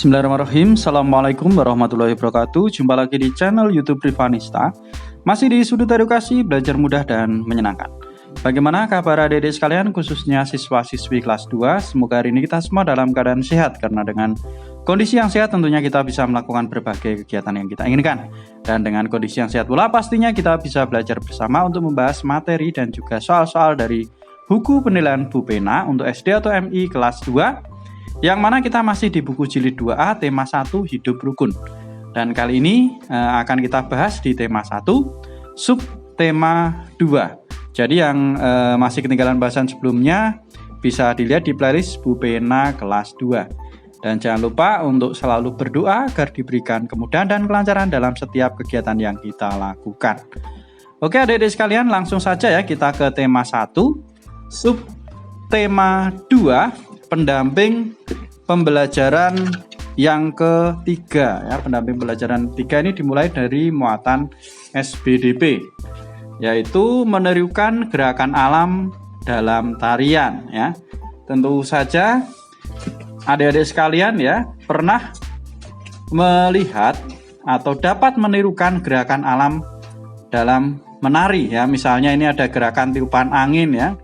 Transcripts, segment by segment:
Bismillahirrahmanirrahim. Assalamualaikum warahmatullahi wabarakatuh. Jumpa lagi di channel YouTube Rivanista. Masih di sudut edukasi, belajar mudah dan menyenangkan. Bagaimana kabar adik-adik sekalian, khususnya siswa-siswi kelas 2? Semoga hari ini kita semua dalam keadaan sehat, karena dengan kondisi yang sehat tentunya kita bisa melakukan berbagai kegiatan yang kita inginkan. Dan dengan kondisi yang sehat pula pastinya kita bisa belajar bersama untuk membahas materi dan juga soal-soal dari buku penilaian Bu Pena untuk SD atau MI kelas 2, yang mana kita masih di buku jilid 2A tema 1 hidup rukun. Dan kali ini akan kita bahas di tema 1 sub tema 2. Jadi yang masih ketinggalan bahasan sebelumnya bisa dilihat di playlist Bu Pena kelas 2. Dan jangan lupa untuk selalu berdoa agar diberikan kemudahan dan kelancaran dalam setiap kegiatan yang kita lakukan. Oke adik-adik sekalian, langsung saja ya kita ke tema 1 sub tema 2, pendamping pembelajaran yang ketiga ya. Pendamping pembelajaran ketiga ini dimulai dari muatan SBDP, yaitu menirukan gerakan alam dalam tarian ya. Tentu saja adik-adik sekalian ya pernah melihat atau dapat menirukan gerakan alam dalam menari ya. Misalnya ini ada gerakan tiupan angin ya.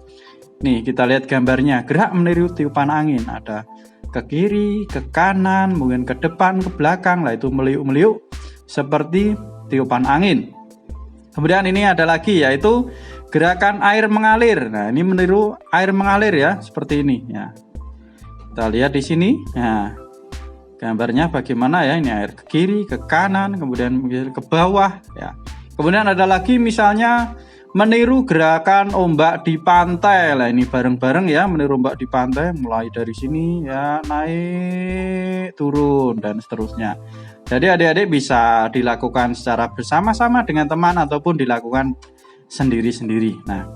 Nih kita lihat gambarnya, gerak meniru tiupan angin, ada ke kiri, ke kanan, mungkin ke depan, ke belakang, lah itu meliuk-meliuk seperti tiupan angin. Kemudian ini ada lagi yaitu gerakan air mengalir. Nah ini meniru air mengalir ya, seperti ini ya. Kita lihat di sini, nah gambarnya bagaimana ya, ini air ke kiri, ke kanan, kemudian ke bawah ya. Kemudian ada lagi misalnya meniru gerakan ombak di pantai. Lah ini bareng-bareng ya, meniru ombak di pantai, mulai dari sini ya, naik, turun dan seterusnya. Jadi adik-adik bisa dilakukan secara bersama-sama dengan teman ataupun dilakukan sendiri-sendiri. Nah,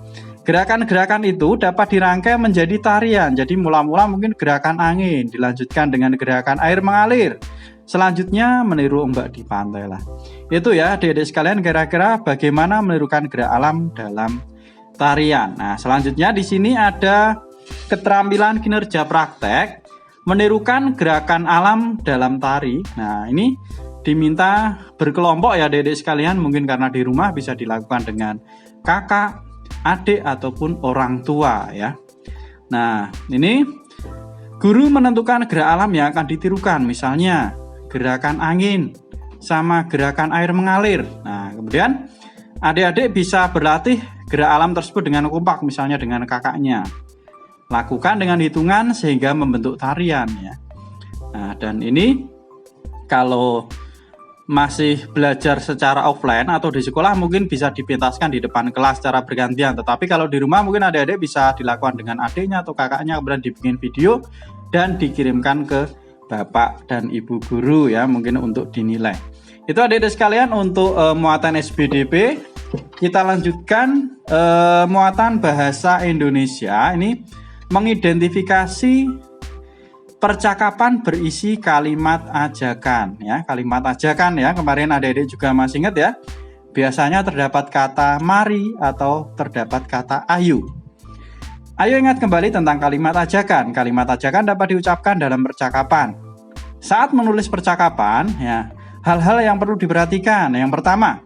gerakan-gerakan itu dapat dirangkai menjadi tarian. Jadi mula-mula mungkin gerakan angin, dilanjutkan dengan gerakan air mengalir. Selanjutnya meniru ombak di pantai lah. Itu ya adik-adik sekalian kira-kira bagaimana menirukan gerak alam dalam tarian. Nah selanjutnya di sini ada keterampilan kinerja praktek menirukan gerakan alam dalam tari. Nah ini diminta berkelompok ya adik-adik sekalian. Mungkin karena di rumah bisa dilakukan dengan kakak, adik ataupun orang tua ya. Nah ini guru menentukan gerak alam yang akan ditirukan. Misalnya gerakan angin sama gerakan air mengalir. Nah kemudian adik-adik bisa berlatih gerak alam tersebut dengan kompak, misalnya dengan kakaknya. Lakukan dengan hitungan sehingga membentuk tarian ya. Nah dan ini kalau masih belajar secara offline atau di sekolah mungkin bisa dipentaskan di depan kelas secara bergantian. Tetapi kalau di rumah mungkin adik-adik bisa dilakukan dengan adiknya atau kakaknya, kemudian dibikin video dan dikirimkan ke bapak dan ibu guru ya, mungkin untuk dinilai. Itu adik-adik sekalian untuk muatan SBDP. Kita lanjutkan muatan bahasa Indonesia. Ini mengidentifikasi percakapan berisi kalimat ajakan ya. Kalimat ajakan ya, kemarin adik-adik juga masih ingat ya. Biasanya terdapat kata mari atau terdapat kata ayo. Ayo ingat kembali tentang kalimat ajakan. Kalimat ajakan dapat diucapkan dalam percakapan. Saat menulis percakapan, ya, hal-hal yang perlu diperhatikan. Yang pertama,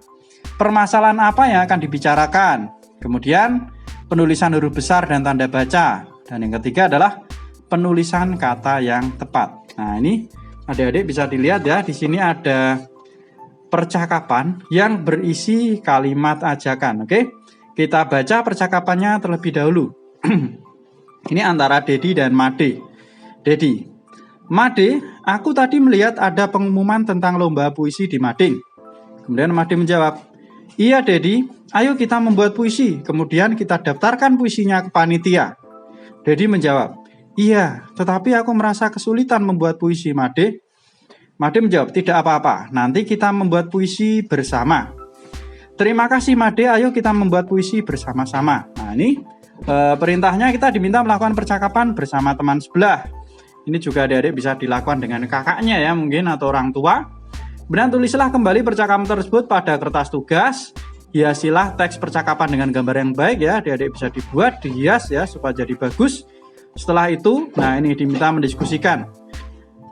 permasalahan apa yang akan dibicarakan. Kemudian, penulisan huruf besar dan tanda baca. Dan yang ketiga adalah penulisan kata yang tepat. Nah, ini adik-adik bisa dilihat ya, di sini ada percakapan yang berisi kalimat ajakan. Oke, kita baca percakapannya terlebih dahulu. Ini antara Dedi dan Made. Dedi, Made, aku tadi melihat ada pengumuman tentang lomba puisi di Mading. Kemudian Made menjawab, iya Dedi, ayo kita membuat puisi. Kemudian kita daftarkan puisinya ke panitia. Dedi menjawab, iya, tetapi aku merasa kesulitan membuat puisi Made. Made menjawab, tidak apa-apa, nanti kita membuat puisi bersama. Terima kasih Made, ayo kita membuat puisi bersama-sama. Nah ini perintahnya kita diminta melakukan percakapan bersama teman sebelah. Ini juga adik-adik bisa dilakukan dengan kakaknya ya mungkin atau orang tua. Kemudian tulislah kembali percakapan tersebut pada kertas tugas. Hiasilah teks percakapan dengan gambar yang baik ya. Adik-adik bisa dibuat, dihias ya supaya jadi bagus. Setelah itu, nah ini diminta mendiskusikan.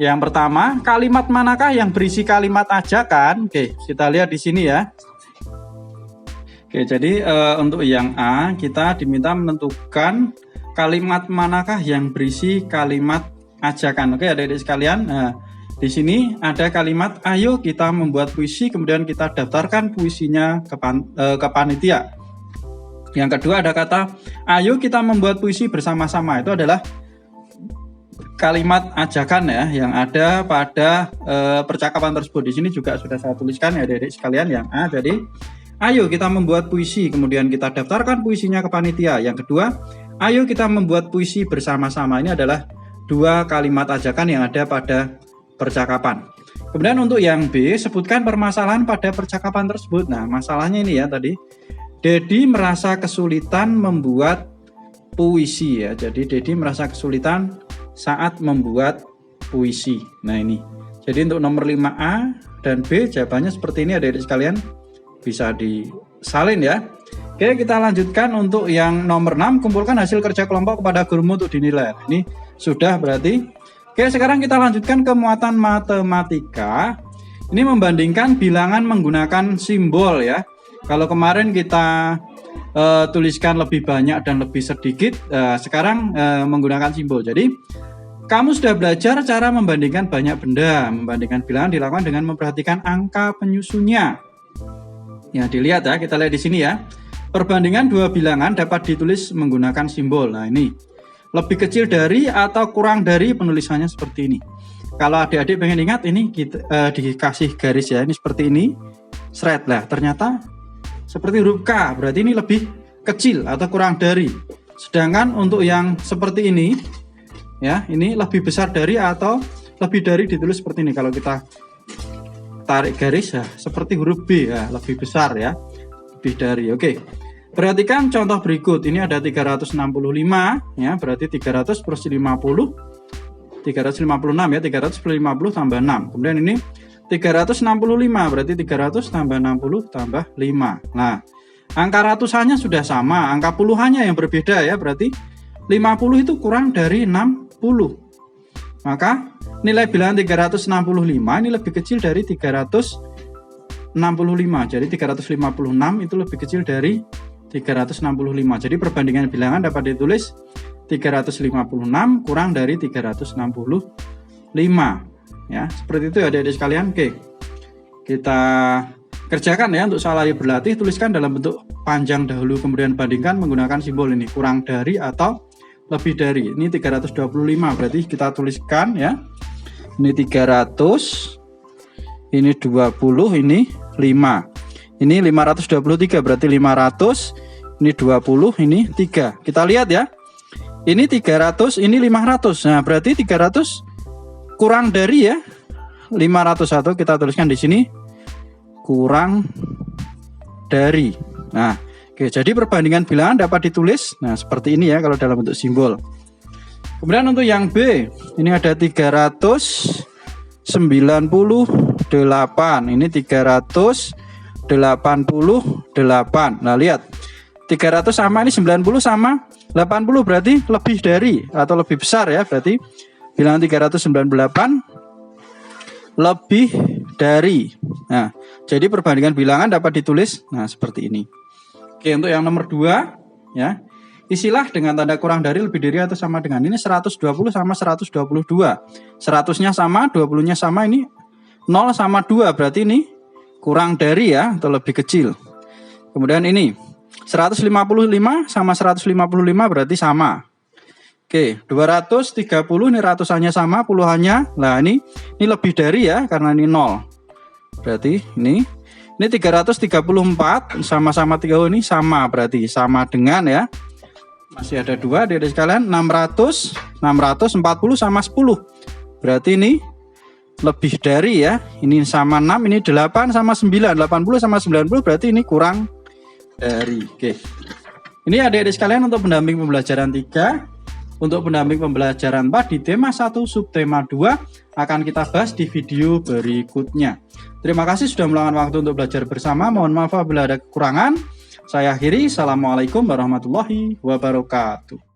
Yang pertama, kalimat manakah yang berisi kalimat ajakan? Oke, kita lihat di sini ya. Oke, jadi untuk yang A, kita diminta menentukan kalimat manakah yang berisi kalimat ajakan. Oke, adik-adik sekalian. Nah, di sini ada kalimat, ayo kita membuat puisi, kemudian kita daftarkan puisinya ke panitia. Yang kedua ada kata, ayo kita membuat puisi bersama-sama. Itu adalah kalimat ajakan ya, yang ada pada percakapan tersebut. Di sini juga sudah saya tuliskan ya adik-adik sekalian yang A. Jadi, ayo kita membuat puisi, kemudian kita daftarkan puisinya ke panitia. Yang kedua, ayo kita membuat puisi bersama-sama. Ini adalah dua kalimat ajakan yang ada pada percakapan. Kemudian untuk yang B, sebutkan permasalahan pada percakapan tersebut. Nah, masalahnya ini ya tadi, Dedi merasa kesulitan membuat puisi ya. Jadi Dedi merasa kesulitan saat membuat puisi. Nah ini. Jadi untuk nomor 5A dan B jawabannya seperti ini adik-adik sekalian. Bisa disalin ya. Oke, kita lanjutkan untuk yang nomor 6, kumpulkan hasil kerja kelompok kepada gurumu untuk dinilai. Ini sudah berarti. Oke, sekarang kita lanjutkan ke muatan matematika. Ini membandingkan bilangan menggunakan simbol ya. Kalau kemarin kita tuliskan lebih banyak dan lebih sedikit, sekarang menggunakan simbol. Jadi kamu sudah belajar cara membandingkan banyak benda. Membandingkan bilangan dilakukan dengan memperhatikan angka penyusunnya. Ya, dilihat ya, kita lihat di sini ya. Perbandingan dua bilangan dapat ditulis menggunakan simbol. Nah, ini lebih kecil dari atau kurang dari, penulisannya seperti ini. Kalau adik-adik pengen ingat, ini kita, dikasih garis ya, ini seperti ini. Seret lah, ternyata seperti huruf K, berarti ini lebih kecil atau kurang dari. Sedangkan untuk yang seperti ini, ya, ini lebih besar dari atau lebih dari, ditulis seperti ini. Kalau kita tarik garis ya, seperti huruf B ya, lebih besar ya, lebih dari. Oke, perhatikan contoh berikut. Ini ada 365 ya, berarti 300 plus 50, 356 ya, 350 tambah 6. Kemudian ini 365, berarti 300 tambah 60 tambah 5. Nah, angka ratusannya sudah sama, angka puluhannya yang berbeda ya, berarti 50 itu kurang dari 60. Maka nilai bilangan 365 ini lebih kecil dari 365. Jadi 356 itu lebih kecil dari 365. Jadi perbandingan bilangan dapat ditulis 356 kurang dari 365. Ya, seperti itu ya adik-adik sekalian. Oke, kita kerjakan ya. Untuk salah berlatih, tuliskan dalam bentuk panjang dahulu, kemudian bandingkan menggunakan simbol ini, kurang dari atau lebih dari. Ini 325, berarti kita tuliskan ya. Ini 300, ini 20, ini 5. Ini 523, berarti 500, ini 20, ini 3. Kita lihat ya. Ini 300, ini 500. Nah, berarti 300 kurang dari ya 501, kita tuliskan di sini kurang dari. Nah, oke, jadi perbandingan bilangan dapat ditulis nah seperti ini ya kalau dalam bentuk simbol. Kemudian untuk yang B, ini ada 398. Ini 388. Nah, lihat. 300 sama ini 90 sama 80, berarti lebih dari atau lebih besar ya, berarti bilangan 398 lebih dari. Nah, jadi perbandingan bilangan dapat ditulis nah seperti ini. Oke, untuk yang nomor 2 ya. Isilah dengan tanda kurang dari, lebih dari atau sama dengan. Ini 120 sama 122. 100-nya sama, 20-nya sama, ini 0 sama 2, berarti ini kurang dari ya atau lebih kecil. Kemudian ini 155 sama 155 berarti sama. Oke, 230 ini ratusannya sama, puluhannya. Nah, ini lebih dari ya karena ini 0. Berarti ini 334 sama-sama 3 ini sama, berarti sama dengan ya. Masih ada 2 dari sekalian, 640 sama 10. Berarti ini lebih dari ya. Ini sama 6, ini 8 sama 9. 80 sama 90 berarti ini kurang dari. Oke. Ini adik-adik sekalian untuk pendamping pembelajaran 3. Untuk pendamping pembelajaran 4 di tema 1 subtema 2 akan kita bahas di video berikutnya. Terima kasih sudah meluangkan waktu untuk belajar bersama. Mohon maaf apabila ada kekurangan. Saya akhiri. Assalamualaikum warahmatullahi wabarakatuh.